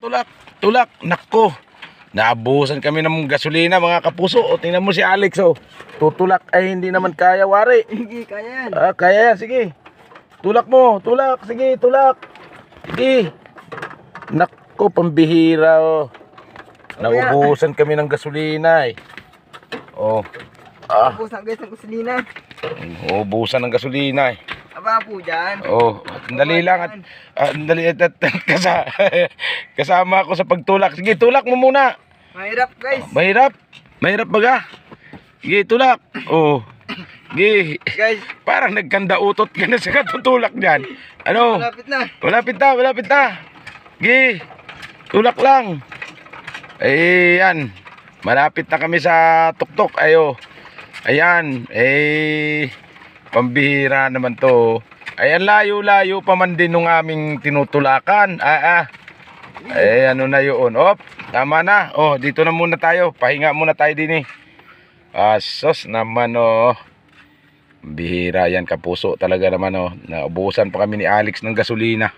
tulak. Tulak. Nako. Naabusan kami ng gasolina mga kapuso. O, tingnan mo si Alex, oh. Tutulak ay hindi naman kaya, wari. Hindi, kaya yan. Kaya yan, sige. Tulak mo, tulak, sige, tulak. Sige. Nako, pambihira, oh. Naubusan kami ng gasolina, eh. Oh. Ubusan guys ng gasolina. Ubusan ng gasolina, eh. Aba po dyan. Oh, dali lang at kasama ako sa pagtulak. Sige, tulak mo muna. Mahirap guys. Mahirap? Mahirap baga? Sige, tulak. Oh. Sige. Guys, Parang nagkanda utot ka na sa katutulak diyan. Ano? malapit na. Malapit na. Sige. Tulak lang. Ayan. Malapit na kami sa tuktok. Ayo. Ayan. Pambihira naman to. Ayan, layo-layo pa man din nung aming tinutulakan. Ano na yun? Op, tama na. Oh, dito na muna tayo. Pahinga muna tayo din, eh. Sos naman, oh. Bihira yan, kapuso talaga naman, oh. Naubusan pa kami ni Alex ng gasolina.